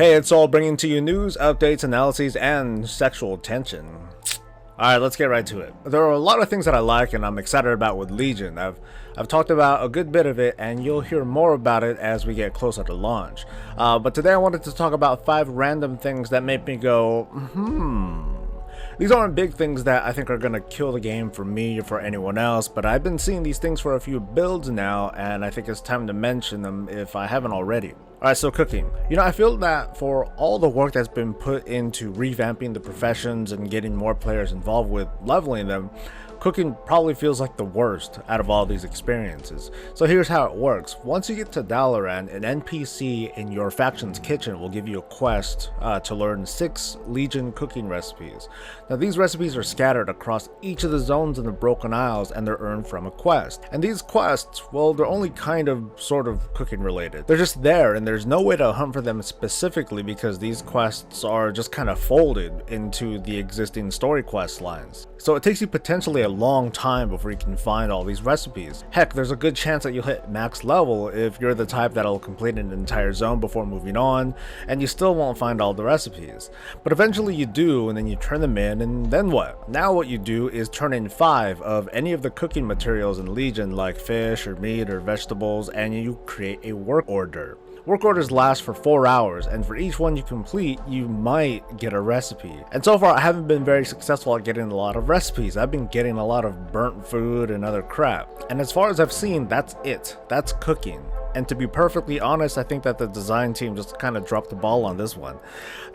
Hey, it's all bringing to you news, updates, analyses, and sexual tension. Alright, let's get right to it. There are a lot of things that I like and I'm excited about with Legion. I've talked about a good bit of it, and you'll hear more about it as we get closer to launch. But today I wanted to talk about 5 random things that make me go, These aren't big things that I think are going to kill the game for me or for anyone else, but I've been seeing these things for a few builds now, and I think it's time to mention them if I haven't already. Alright, so cooking. I feel that for all the work that's been put into revamping the professions and getting more players involved with leveling them, cooking probably feels like the worst out of all these experiences. So here's how it works. Once you get to Dalaran, an NPC in your faction's kitchen will give you a quest to learn 6 Legion cooking recipes. Now these recipes are scattered across each of the zones in the Broken Isles, and they're earned from a quest. And these quests, well, they're only sort of cooking related. They're just there, and there's no way to hunt for them specifically because these quests are just kind of folded into the existing story quest lines. So it takes you potentially a long time before you can find all these recipes. Heck, there's a good chance that you'll hit max level if you're the type that'll complete an entire zone before moving on, and you still won't find all the recipes. But eventually you do, and then you turn them in, and then what? Now what you do is turn in 5 of any of the cooking materials in Legion, like fish or meat or vegetables, and you create a work order. Work orders last for 4 hours, and for each one you complete, you might get a recipe. And so far, I haven't been very successful at getting a lot of recipes. I've been getting a lot of burnt food and other crap. And as far as I've seen, that's it. That's cooking. And to be perfectly honest, I think that the design team just kind of dropped the ball on this one.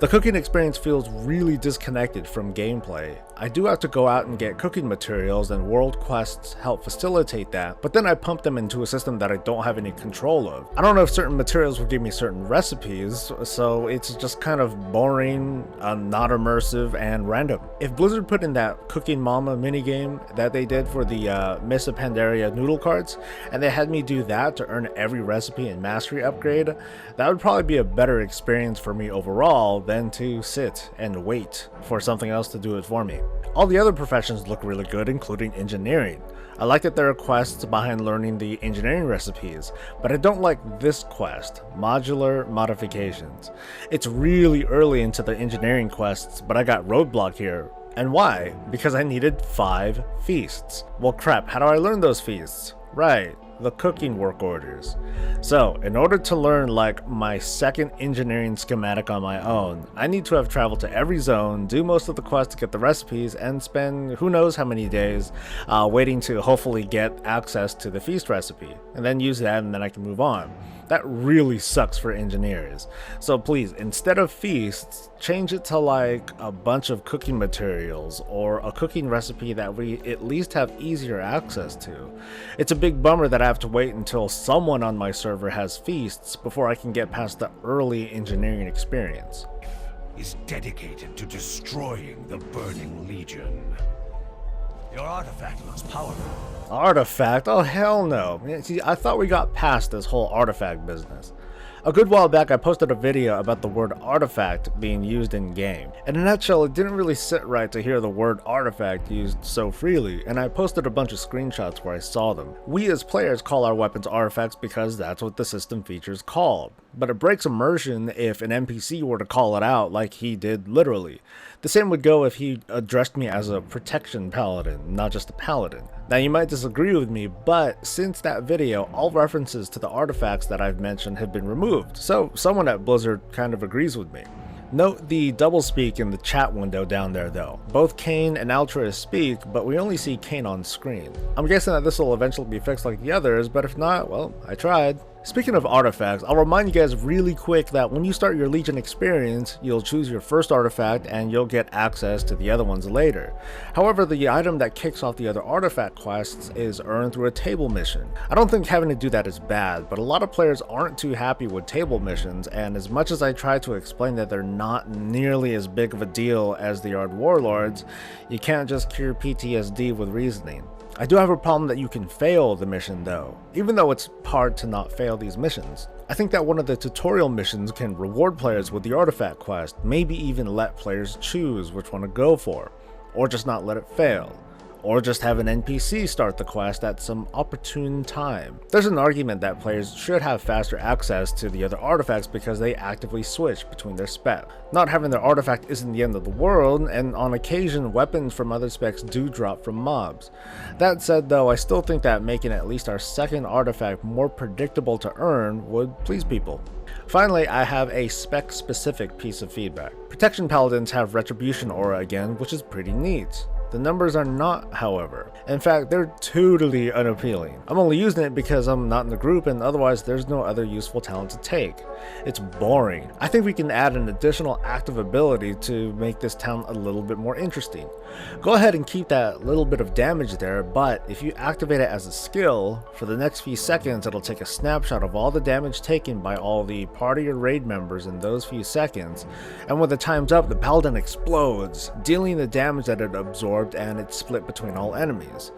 The cooking experience feels really disconnected from gameplay. I do have to go out and get cooking materials, and world quests help facilitate that, but then I pump them into a system that I don't have any control of. I don't know if certain materials will give me certain recipes, so it's just kind of boring, not immersive, and random. If Blizzard put in that Cooking Mama minigame that they did for the Myst of Pandaria noodle cards, and they had me do that to earn every recipe and mastery upgrade, that would probably be a better experience for me overall than to sit and wait for something else to do it for me. All the other professions look really good, including engineering. I like that there are quests behind learning the engineering recipes, but I don't like this quest, modular modifications. It's really early into the engineering quests, but I got roadblock here. And why? Because I needed 5 feasts. Well crap, how do I learn those feasts? Right, the cooking work orders. So, in order to learn like my second engineering schematic on my own, I need to have traveled to every zone, do most of the quests to get the recipes, and spend who knows how many days waiting to hopefully get access to the feast recipe, and then use that, and then I can move on. That really sucks for engineers. So please, instead of feasts, change it to like a bunch of cooking materials or a cooking recipe that we at least have easier access to. It's a big bummer that I have to wait until someone on my server has feasts before I can get past the early engineering experience. Is dedicated to destroying the Burning Legion. Your artifact looks powerful. Artifact? Oh hell no. See, I thought we got past this whole artifact business. A good while back I posted a video about the word artifact being used in game. In a nutshell, it didn't really sit right to hear the word artifact used so freely, and I posted a bunch of screenshots where I saw them. We as players call our weapons artifacts because that's what the system features called. But it breaks immersion if an NPC were to call it out like he did literally. The same would go if he addressed me as a protection paladin, not just a paladin. Now you might disagree with me, but since that video, all references to the artifacts that I've mentioned have been removed, so someone at Blizzard kind of agrees with me. Note the doublespeak in the chat window down there though. Both Kane and Altruist speak, but we only see Kane on screen. I'm guessing that this will eventually be fixed like the others, but if not, well, I tried. Speaking of artifacts, I'll remind you guys really quick that when you start your Legion experience, you'll choose your first artifact and you'll get access to the other ones later. However, the item that kicks off the other artifact quests is earned through a table mission. I don't think having to do that is bad, but a lot of players aren't too happy with table missions, and as much as I try to explain that they're not nearly as big of a deal as the Ard Warlords, you can't just cure PTSD with reasoning. I do have a problem that you can fail the mission though, even though it's hard to not fail these missions. I think that one of the tutorial missions can reward players with the artifact quest, maybe even let players choose which one to go for, or just not let it fail. or just have an NPC start the quest at some opportune time. There's an argument that players should have faster access to the other artifacts because they actively switch between their spec. Not having their artifact isn't the end of the world, and on occasion weapons from other specs do drop from mobs. That said though, I still think that making at least our second artifact more predictable to earn would please people. Finally, I have a spec-specific piece of feedback. Protection Paladins have Retribution aura again, which is pretty neat. The numbers are not, however. In fact, they're totally unappealing. I'm only using it because I'm not in the group and otherwise there's no other useful talent to take. It's boring. I think we can add an additional active ability to make this talent a little bit more interesting. Go ahead and keep that little bit of damage there, but if you activate it as a skill, for the next few seconds it'll take a snapshot of all the damage taken by all the party or raid members in those few seconds, and when the time's up, the paladin explodes, dealing the damage that it absorbed, and it's split between all enemies.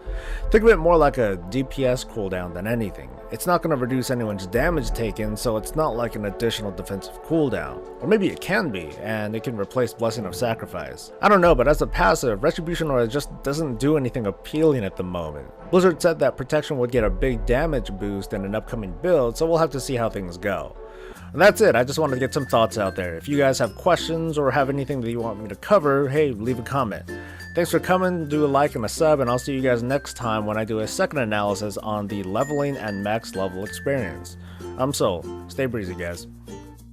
Think of it more like a DPS cooldown than anything. It's not going to reduce anyone's damage taken, so it's not like an additional defensive cooldown. Or maybe it can be, and it can replace Blessing of Sacrifice. I don't know, but as a passive, Retribution Aura just doesn't do anything appealing at the moment. Blizzard said that Protection would get a big damage boost in an upcoming build, so we'll have to see how things go. And that's it. I just wanted to get some thoughts out there. If you guys have questions or have anything that you want me to cover, hey, leave a comment. Thanks for coming, do a like and a sub, and I'll see you guys next time when I do a second analysis on the leveling and max level experience. I'm Soul. Stay breezy, guys.